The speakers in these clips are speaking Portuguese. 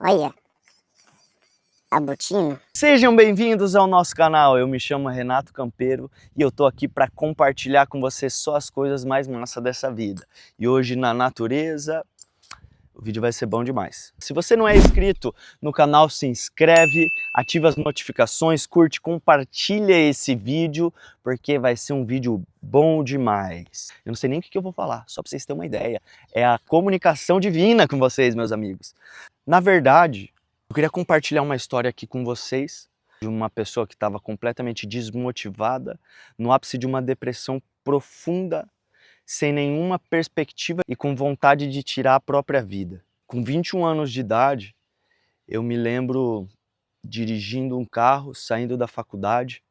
Olha, a botina. Sejam bem-vindos ao nosso canal, eu me chamo Renato Campeiro e eu tô aqui para compartilhar com você só as coisas mais massas dessa vida. E hoje na natureza, o vídeo vai ser bom demais. Se você não é inscrito no canal, se inscreve, ativa as notificações, curte, compartilha esse vídeo, porque vai ser um vídeo bom demais. Eu não sei nem o que eu vou falar, só para vocês terem uma ideia. É a comunicação divina com vocês, meus amigos. Na verdade, eu queria compartilhar uma história aqui com vocês de uma pessoa que estava completamente desmotivada, no ápice de uma depressão profunda, sem nenhuma perspectiva e com vontade de tirar a própria vida. Com 21 anos de idade, eu me lembro dirigindo um carro, saindo da faculdade,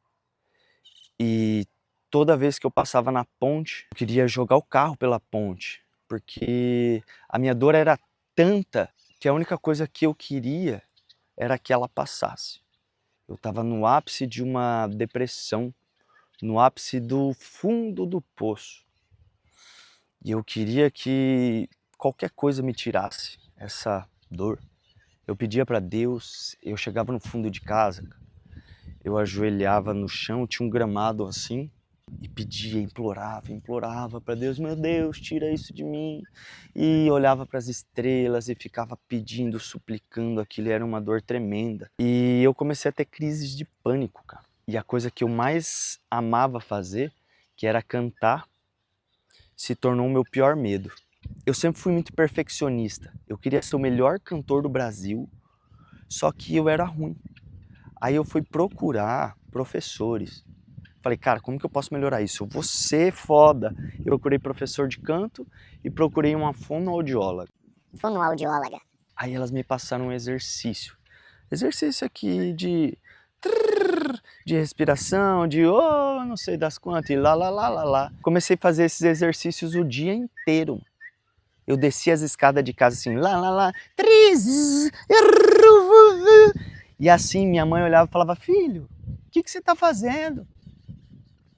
e toda vez que eu passava na ponte, eu queria jogar o carro pela ponte, porque a minha dor era tanta que a única coisa que eu queria era que ela passasse. Eu estava no ápice de uma depressão, no ápice do fundo do poço. E eu queria que qualquer coisa me tirasse essa dor. Eu pedia para Deus, eu chegava no fundo de casa, eu ajoelhava no chão, tinha um gramado assim, e pedia, implorava para Deus, meu Deus, tira isso de mim. E olhava para as estrelas e ficava pedindo, suplicando, aquilo era uma dor tremenda. E eu comecei a ter crises de pânico, cara. E a coisa que eu mais amava fazer, que era cantar, se tornou o meu pior medo. Eu sempre fui muito perfeccionista. Eu queria ser o melhor cantor do Brasil, só que eu era ruim. Aí eu fui procurar professores. Falei, cara, como que eu posso melhorar isso? Eu vou ser foda. Eu procurei professor de canto e procurei uma fonoaudióloga. Fonoaudióloga. Aí elas me passaram um exercício. Exercício aqui de respiração, de não sei das quantas, e lá. Comecei a fazer esses exercícios o dia inteiro. Eu descia as escadas de casa assim, lá, e assim minha mãe olhava e falava, filho, o que você tá fazendo?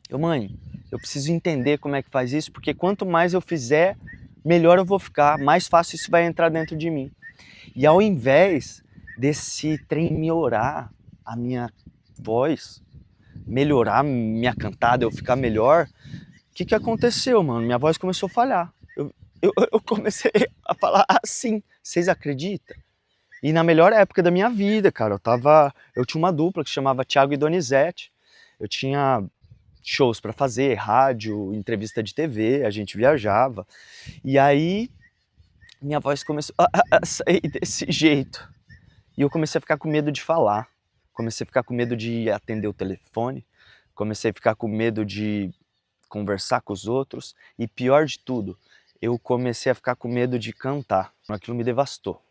Mãe, eu preciso entender como é que faz isso, porque quanto mais eu fizer, melhor eu vou ficar, mais fácil isso vai entrar dentro de mim. E ao invés desse trem melhorar a minha voz, melhorar minha cantada, eu ficar melhor, o que aconteceu, mano? Minha voz começou a falhar. Eu comecei a falar assim, vocês acreditam? E na melhor época da minha vida, cara, eu tinha uma dupla que chamava Thiago e Donizete, eu tinha shows para fazer, rádio, entrevista de TV, a gente viajava. E aí minha voz começou a sair desse jeito. E eu comecei a ficar com medo de falar. Comecei a ficar com medo de atender o telefone. Comecei a ficar com medo de conversar com os outros. E pior de tudo, eu comecei a ficar com medo de cantar. Aquilo me devastou.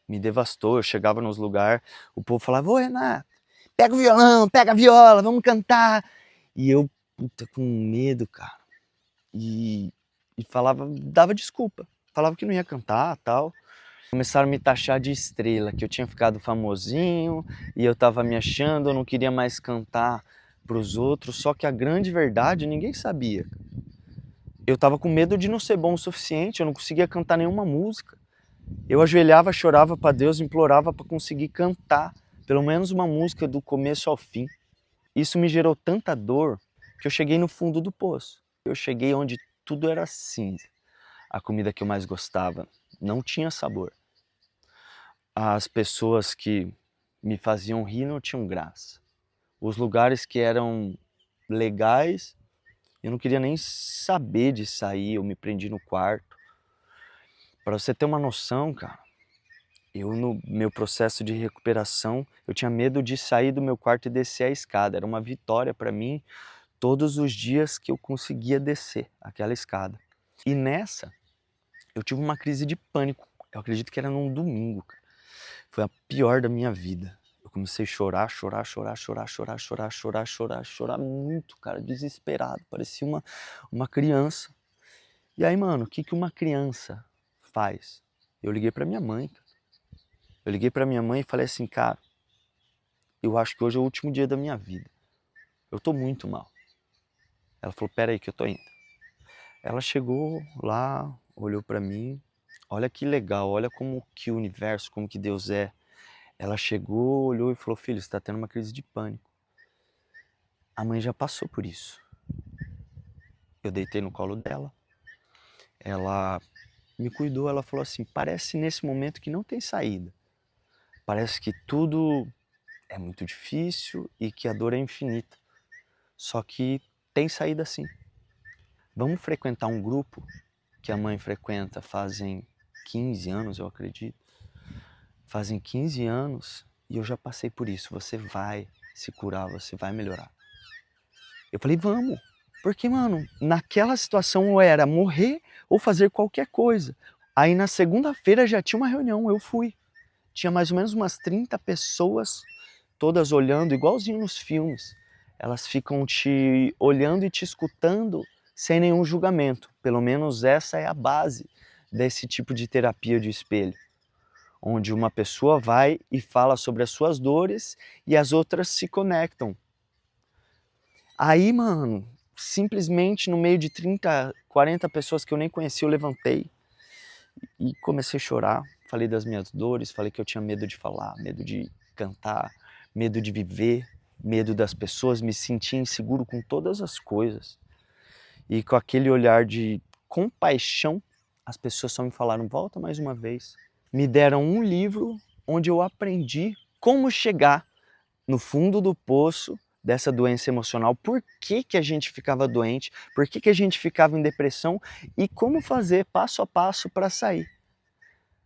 Me devastou. Eu chegava nos lugares, o povo falava, ô Renato, pega o violão, pega a viola, vamos cantar. E eu, puta, com medo, cara. E falava, dava desculpa. Falava que não ia cantar, tal. Começaram a me taxar de estrela, que eu tinha ficado famosinho e eu tava me achando, eu não queria mais cantar pros outros. Só que a grande verdade, ninguém sabia. Eu tava com medo de não ser bom o suficiente, eu não conseguia cantar nenhuma música. Eu ajoelhava, chorava para Deus, implorava para conseguir cantar pelo menos uma música do começo ao fim. Isso me gerou tanta dor que eu cheguei no fundo do poço. Eu cheguei onde tudo era cinza. A comida que eu mais gostava não tinha sabor. As pessoas que me faziam rir não tinham graça. Os lugares que eram legais, eu não queria nem saber de sair, eu me prendi no quarto. Para você ter uma noção, cara, eu no meu processo de recuperação, eu tinha medo de sair do meu quarto e descer a escada. Era uma vitória para mim todos os dias que eu conseguia descer aquela escada. E nessa, eu tive uma crise de pânico. Eu acredito que era num domingo, cara. Foi a pior da minha vida. Eu comecei a chorar muito, cara, desesperado. Parecia uma criança. E aí, mano, o que uma criança faz? Eu liguei pra minha mãe, cara. Eu liguei pra minha mãe e falei assim, cara, eu acho que hoje é o último dia da minha vida. Eu tô muito mal. Ela falou, pera aí que eu tô indo. Ela chegou lá, olhou pra mim, olha que legal, olha como que o universo, como que Deus é. Ela chegou, olhou e falou: filho, você está tendo uma crise de pânico. A mãe já passou por isso. Eu deitei no colo dela, ela me cuidou, ela falou assim: parece nesse momento que não tem saída. Parece que tudo é muito difícil e que a dor é infinita. Só que tem saída sim. Vamos frequentar um grupo que a mãe frequenta fazem 15 anos, eu acredito. Fazem 15 anos e eu já passei por isso. Você vai se curar, você vai melhorar. Eu falei, vamos. Porque, mano, naquela situação eu era morrer ou fazer qualquer coisa. Aí na segunda-feira já tinha uma reunião, eu fui. Tinha mais ou menos umas 30 pessoas, todas olhando, igualzinho nos filmes. Elas ficam te olhando e te escutando sem nenhum julgamento. Pelo menos essa é a base desse tipo de terapia de espelho. Onde uma pessoa vai e fala sobre as suas dores e as outras se conectam. Aí, mano, simplesmente no meio de 30, 40 pessoas que eu nem conhecia, eu levantei e comecei a chorar. Falei das minhas dores, falei que eu tinha medo de falar, medo de cantar, medo de viver, medo das pessoas, me sentia inseguro com todas as coisas. E com aquele olhar de compaixão, as pessoas só me falaram, volta mais uma vez. Me deram um livro onde eu aprendi como chegar no fundo do poço dessa doença emocional, por que que a gente ficava doente, por que que a gente ficava em depressão e como fazer passo a passo para sair.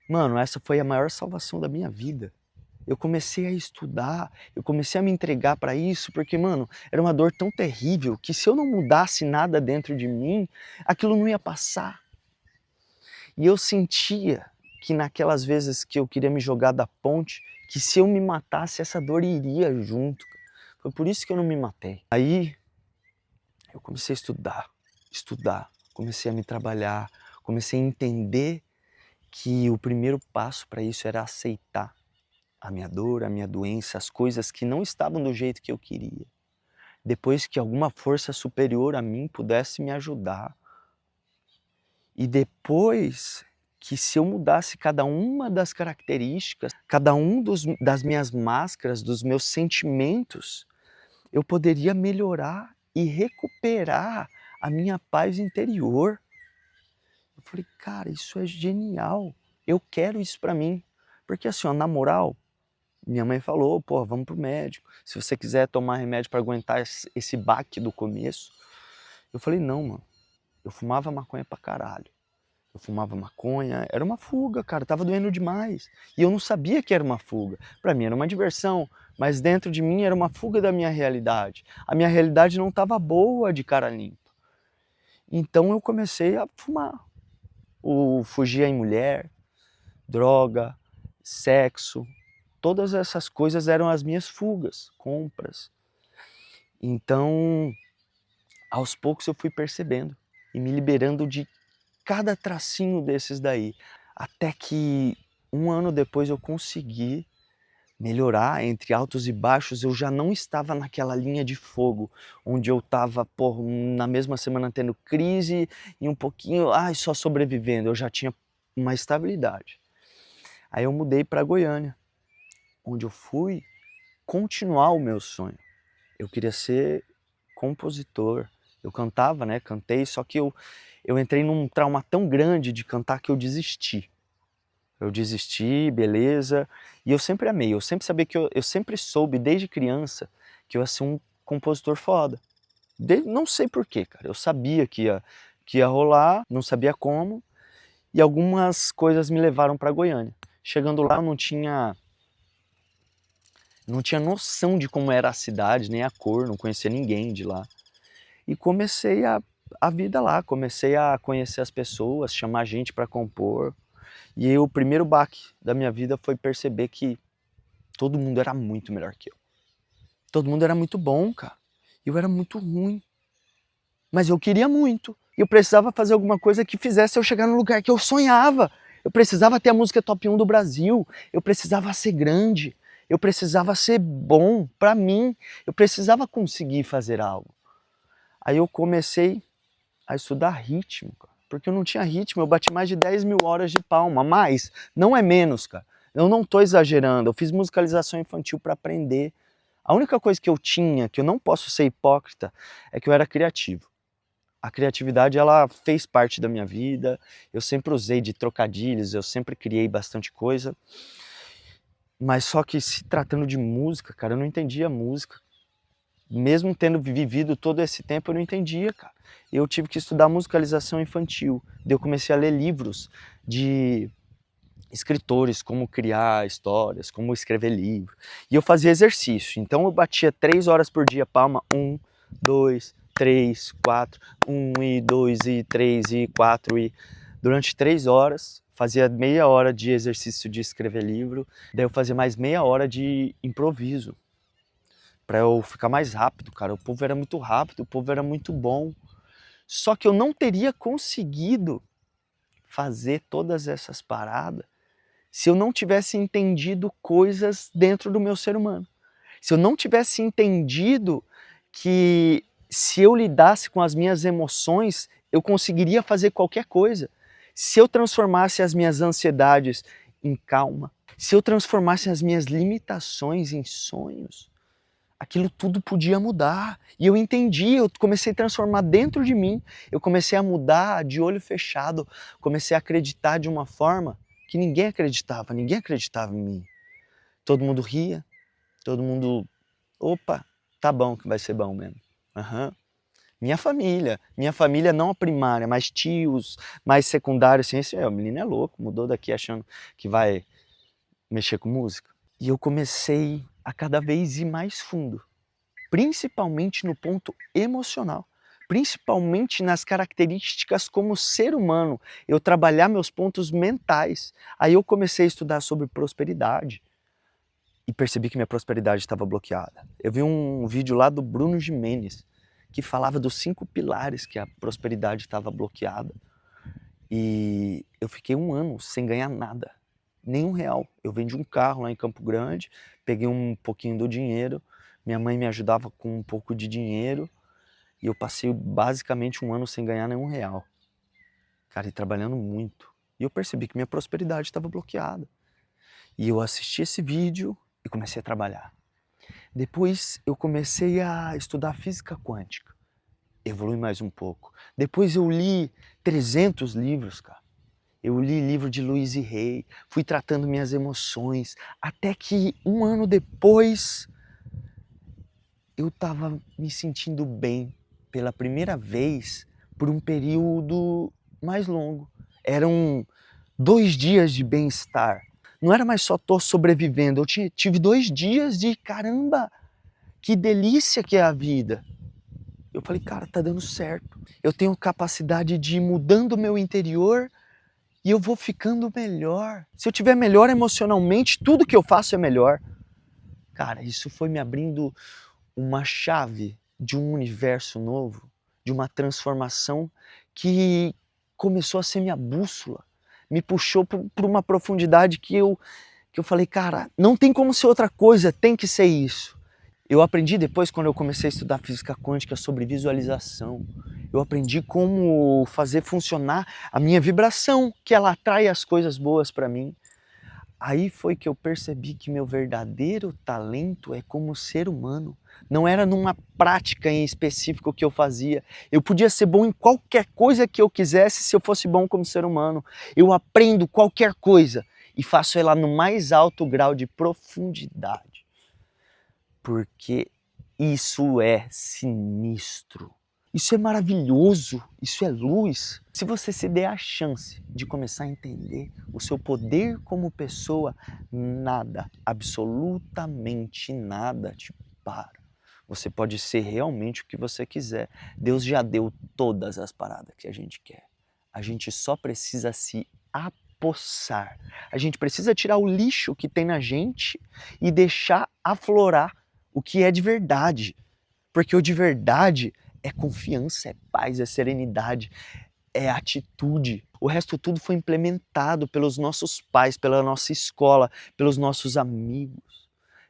Mano, essa foi a maior salvação da minha vida. Eu comecei a estudar, eu comecei a me entregar para isso, porque, mano, era uma dor tão terrível que se eu não mudasse nada dentro de mim, aquilo não ia passar. E eu sentia que naquelas vezes que eu queria me jogar da ponte, que se eu me matasse, essa dor iria junto. Foi por isso que eu não me matei. Aí eu comecei a estudar, comecei a me trabalhar, comecei a entender que o primeiro passo para isso era aceitar a minha dor, a minha doença, as coisas que não estavam do jeito que eu queria. Depois que alguma força superior a mim pudesse me ajudar. E depois que se eu mudasse cada uma das características, cada das minhas máscaras, dos meus sentimentos, eu poderia melhorar e recuperar a minha paz interior. Eu falei, cara, isso é genial. Eu quero isso pra mim. Porque assim, ó, na moral, minha mãe falou, pô, vamos pro médico. Se você quiser tomar remédio para aguentar esse baque do começo. Eu falei, não, mano. Eu fumava maconha pra caralho. Eu fumava maconha, era uma fuga, cara, tava doendo demais. E eu não sabia que era uma fuga. Pra mim era uma diversão, mas dentro de mim era uma fuga da minha realidade. A minha realidade não tava boa de cara limpa. Então eu comecei a fumar. Fugir em mulher, droga, sexo, todas essas coisas eram as minhas fugas, compras. Então, aos poucos eu fui percebendo e me liberando de cada tracinho desses daí. Até que um ano depois eu consegui melhorar, entre altos e baixos, eu já não estava naquela linha de fogo, onde eu estava, na mesma semana tendo crise e um pouquinho, só sobrevivendo, eu já tinha uma estabilidade. Aí eu mudei para Goiânia, onde eu fui continuar o meu sonho. Eu queria ser compositor, eu cantava, né, cantei, só que eu entrei num trauma tão grande de cantar que eu desisti. Eu desisti, beleza, e eu sempre amei, eu sempre sabia que eu sempre soube desde criança que eu ia ser um compositor foda. Não sei porquê, cara, eu sabia que ia rolar, não sabia como, e algumas coisas me levaram para Goiânia. Chegando lá eu não tinha noção de como era a cidade, nem a cor, não conhecia ninguém de lá. E comecei a vida lá, comecei a conhecer as pessoas, chamar gente para compor. E aí, o primeiro baque da minha vida foi perceber que todo mundo era muito melhor que eu. Todo mundo era muito bom, cara. Eu era muito ruim. Mas eu queria muito. E eu precisava fazer alguma coisa que fizesse eu chegar no lugar que eu sonhava. Eu precisava ter a música top 1 do Brasil. Eu precisava ser grande. Eu precisava ser bom pra mim. Eu precisava conseguir fazer algo. Aí eu comecei a estudar ritmo, cara. porque eu não tinha ritmo, eu bati mais de 10 mil horas de palma, mas não é menos, cara. Eu não tô exagerando, eu fiz musicalização infantil para aprender. A única coisa que eu tinha, que eu não posso ser hipócrita, é que eu era criativo. A criatividade, ela fez parte da minha vida, eu sempre usei de trocadilhos, eu sempre criei bastante coisa, mas só que se tratando de música, cara, eu não entendia música. Mesmo tendo vivido todo esse tempo, eu não entendia, cara. Eu tive que estudar musicalização infantil, daí eu comecei a ler livros de escritores, como criar histórias, como escrever livro, e eu fazia exercício, então eu batia 3 horas por dia, palma, 1, 2, 3, 4, 1 e 2 e 3 e 4 e durante 3 horas fazia meia hora de exercício de escrever livro, daí eu fazia mais meia hora de improviso para eu ficar mais rápido, cara. O povo era muito rápido, o povo era muito bom. Só que eu não teria conseguido fazer todas essas paradas se eu não tivesse entendido coisas dentro do meu ser humano. Se eu não tivesse entendido que se eu lidasse com as minhas emoções, eu conseguiria fazer qualquer coisa. Se eu transformasse as minhas ansiedades em calma, se eu transformasse as minhas limitações em sonhos, aquilo tudo podia mudar. E eu entendi, eu comecei a transformar dentro de mim, eu comecei a mudar de olho fechado, comecei a acreditar de uma forma que ninguém acreditava em mim. Todo mundo ria, todo mundo, opa, tá bom que vai ser bom mesmo. Uhum. Minha família não a primária, mas tios, mais secundários, assim, esse, o menino é louco, mudou daqui achando que vai mexer com música. E eu comecei a cada vez ir mais fundo, principalmente no ponto emocional, principalmente nas características como ser humano, eu trabalhar meus pontos mentais. Aí eu comecei a estudar sobre prosperidade e percebi que minha prosperidade estava bloqueada. Eu vi um vídeo lá do Bruno Gimenez que falava dos 5 pilares que a prosperidade estava bloqueada. E eu fiquei 1 ano sem ganhar nada, nem R$1. Eu vendi um carro lá em Campo Grande, peguei um pouquinho do dinheiro, minha mãe me ajudava com um pouco de dinheiro e eu passei basicamente 1 ano sem ganhar nenhum R$1. Cara, e trabalhando muito. E eu percebi que minha prosperidade estava bloqueada. E eu assisti esse vídeo e comecei a trabalhar. Depois eu comecei a estudar física quântica. Evolui mais um pouco. Depois eu li 300 livros, cara. Eu li livro de Louise Hay, fui tratando minhas emoções, até que 1 ano depois eu estava me sentindo bem pela primeira vez por um período mais longo. Eram 2 dias de bem-estar. Não era mais só tô sobrevivendo, eu tive 2 dias de caramba, que delícia que é a vida. Eu falei, cara, tá dando certo. Eu tenho capacidade de ir mudando o meu interior e eu vou ficando melhor. Se eu tiver melhor emocionalmente, tudo que eu faço é melhor. Cara, isso foi me abrindo uma chave de um universo novo, de uma transformação que começou a ser minha bússola. Me puxou para uma profundidade que eu falei, cara, não tem como ser outra coisa, tem que ser isso. Eu aprendi depois, quando eu comecei a estudar física quântica, sobre visualização. Eu aprendi como fazer funcionar a minha vibração, que ela atrai as coisas boas para mim. Aí foi que eu percebi que meu verdadeiro talento é como ser humano. Não era numa prática em específico que eu fazia. Eu podia ser bom em qualquer coisa que eu quisesse se eu fosse bom como ser humano. Eu aprendo qualquer coisa e faço ela no mais alto grau de profundidade. Porque isso é sinistro. Isso é maravilhoso, isso é luz. Se você se der a chance de começar a entender o seu poder como pessoa, nada, absolutamente nada te para. Você pode ser realmente o que você quiser. Deus já deu todas as paradas que a gente quer. A gente só precisa se apossar. A gente precisa tirar o lixo que tem na gente e deixar aflorar o que é de verdade. Porque o de verdade é confiança, é paz, é serenidade, é atitude. O resto tudo foi implementado pelos nossos pais, pela nossa escola, pelos nossos amigos,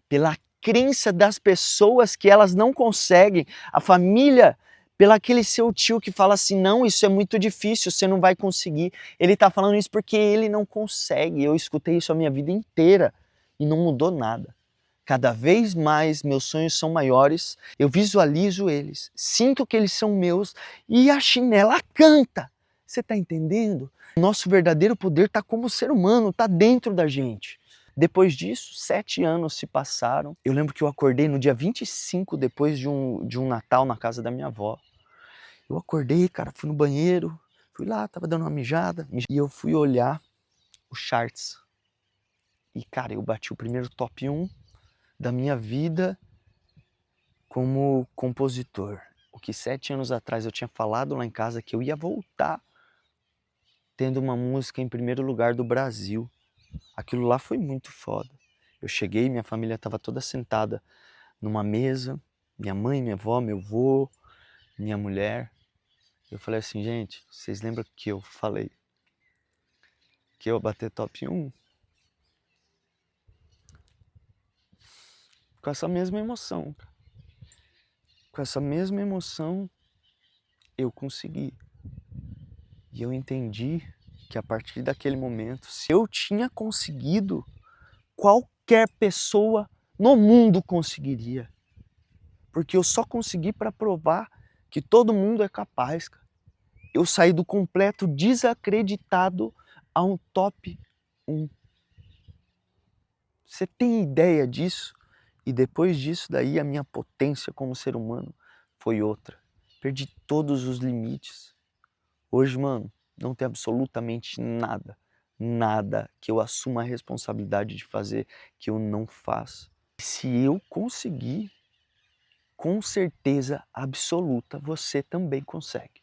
pela crença das pessoas que elas não conseguem. A família, pelo aquele seu tio que fala assim, não, isso é muito difícil, você não vai conseguir. Ele tá falando isso porque ele não consegue. Eu escutei isso a minha vida inteira e não mudou nada. Cada vez mais meus sonhos são maiores, eu visualizo eles, sinto que eles são meus e a chinela canta. Você tá entendendo? Nosso verdadeiro poder tá como ser humano, tá dentro da gente. Depois disso, 7 anos se passaram. Eu lembro que eu acordei no dia 25, depois de um Natal na casa da minha avó. Eu acordei, cara, fui no banheiro, fui lá, tava dando uma mijada, e eu fui olhar os charts. E, cara, eu bati o primeiro top 1 da minha vida como compositor. O que 7 anos atrás eu tinha falado lá em casa que eu ia voltar tendo uma música em primeiro lugar do Brasil. Aquilo lá foi muito foda. Eu cheguei, minha família estava toda sentada numa mesa, minha mãe, minha avó, meu avô, minha mulher. Eu falei assim, gente, vocês lembram que eu falei que eu ia bater top 1? Com essa mesma emoção, cara. Com essa mesma emoção, eu consegui. E eu entendi que a partir daquele momento, se eu tinha conseguido, qualquer pessoa no mundo conseguiria. Porque eu só consegui para provar que todo mundo é capaz, cara. Eu saí do completo desacreditado a um top 1. Você tem ideia disso? E depois disso daí a minha potência como ser humano foi outra. Perdi todos os limites. Hoje, mano, não tem absolutamente nada, nada que eu assuma a responsabilidade de fazer que eu não faça. Se eu conseguir, com certeza absoluta, você também consegue.